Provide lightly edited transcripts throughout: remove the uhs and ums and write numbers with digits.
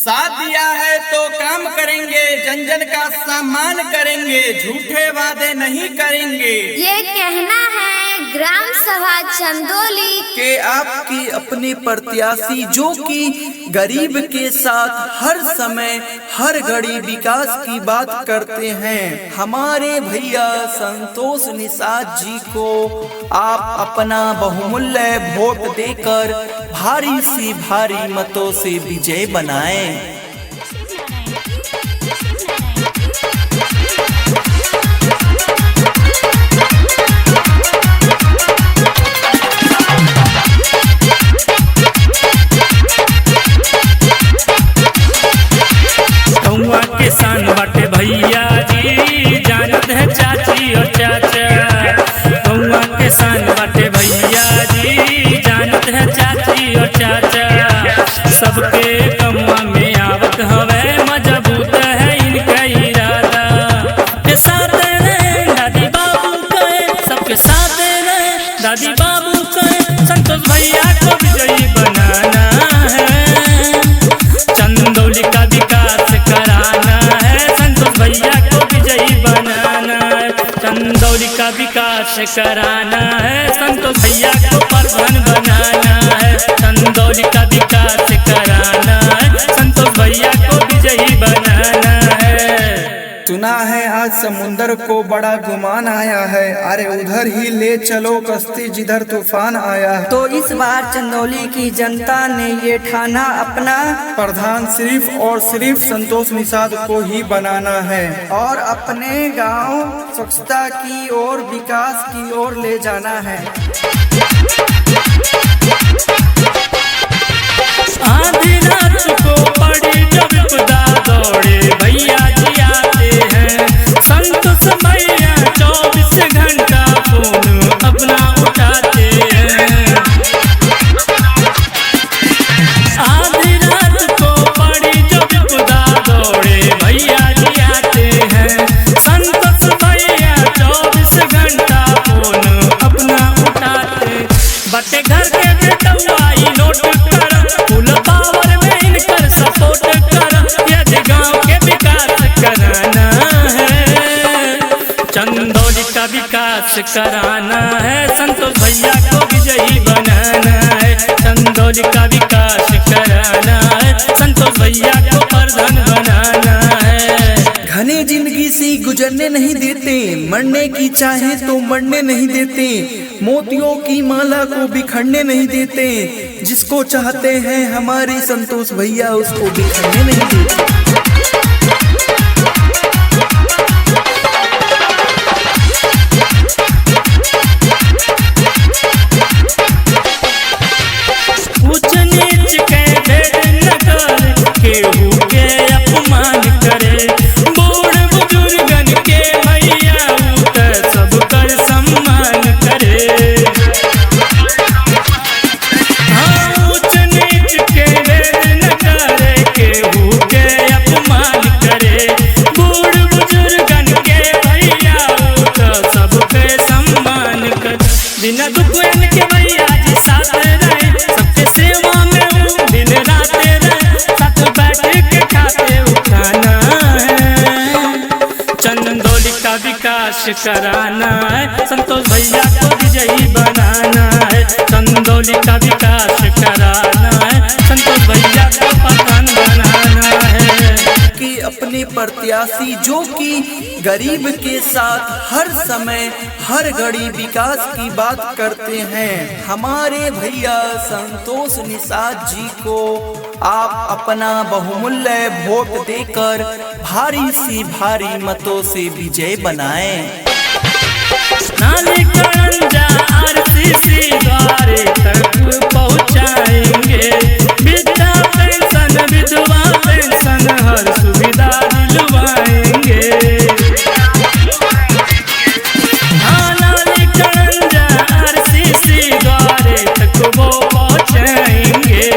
साथ दिया है तो काम करेंगे, जन जन का सम्मान करेंगे, झूठे वादे नहीं करेंगे। ये कहना है ग्राम सभा चंदौली के आपकी अपने प्रत्याशी जो कि गरीब के साथ हर समय हर घड़ी विकास की बात करते हैं, हमारे भैया संतोष निषाद जी को आप अपना बहुमूल्य वोट देकर भारी से भारी मतों से विजय बनाएं। किसान बाटे भैया जी, जानत है चाची और चाचा। गौवा किसान बाटे भैया जी, जानत है चाची और चाचा। सबके कमवा में आवत हवे, मजबूत है इनका इरादा। के साथ रहे दादी बाबू कहे, सबके साथ रहे दादी बाबू कहे, संतोष भैया को विजयी बनाना है, चंदौली का विकास कराना है, संतोष भैया को विजयी बनाना है, चंदौली का विकास कराना है, संतोष भैया को प्रधान बनाना है, चंदौली का विकास कराना है, संतोष भैया को विजयी बनाना है। सुना है आज समुंदर को बड़ा गुमान आया है, अरे उधर ही ले चलो कश्ती जिधर तूफान आया है। तो इस बार चंदौली की जनता ने ये ठाना अपना प्रधान सिर्फ और सिर्फ संतोष निषाद को ही बनाना है और अपने गांव स्वच्छता की ओर विकास की ओर ले जाना है। आधी रात को पड़ी जब खुदा दौड़े भैया जी आते हैं, संतोष भैया 24 घंटा फोन अपना उठाते हैं। आधी रात को पड़ी जब खुदा दौड़े भैया जी आते हैं, संतोष भैया 24 घंटा फोन अपना उठाते। बटे घर के बेटवाई नोट कर, फुल पावर में इनकर सपोर्ट कर, यदि गांव के विकास कराना है, चंदौली का विकास कराना है, संतोष भैया को विजयी बनाना है, चंदौली का विकास कराना है, संतोष भैया को प्रधान बनाना है। घने जिंदगी से गुजरने नहीं देते, मरने की चाहे तो मरने नहीं देते, मोतियों की माला को बिखरने नहीं देते, जिसको चाहते हैं हमारे संतोष भैया उसको बिखरने नहीं देते। ऊंच नीच के भेद न करे, केहू के अपमान करे, बूढ़ बुजुर्गन के भैया उतर सब कर सम्मान करे। हाँ, ऊंच नीच के भेद न करे, केहू के अपमान करे, बूढ़ बुजुर्गन के भैया उतर सब के सम्मान करे। बिना दुख के भैया जी साथ रहे, सबके सेवा में वो दिन रात रहे, साथ बैठ के खाते उठाना है, चंदौली का विकास कराना है, संतोष भैया को विजयी बनाना है, चंदौली का विकास कराना है, संतोष भैया को प्रधान बनाना है। कि अपने प्रत्याशी जो कि गरीब के साथ हर समय हर घड़ी विकास की बात करते हैं, हमारे भैया संतोष निषाद जी को आप अपना बहुमूल्य वोट देकर भारी से भारी मतों से विजय बनाएं। नाली करंजा RCC द्वारे तक पहुँचाएंगे, वृद्धा पेंशन विधवा पेंशन हर सुविधा दिलवाएंगे। हाँ, नाली करंजा RCC द्वारे तक वो पहुँचाएंगे,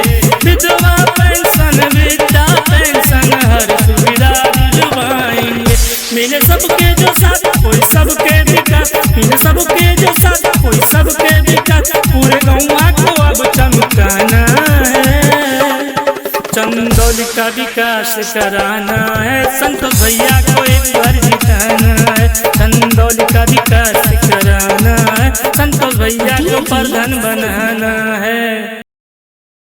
विधवा पेंशन वृद्धा पेंशन हर सुविधा दिलवाएंगे। मिले सबके जो साथ कोई सबके विकास, मिले सबके जो साथ कोई सबके विकास, पूरे गाँव को अब चमकाना है, चंदौली का विकास कराना है, संतोष भैया को एक बार जिताना है। चंदौली का विकास कराना है, संतोष भैया को प्रधान बनाना है।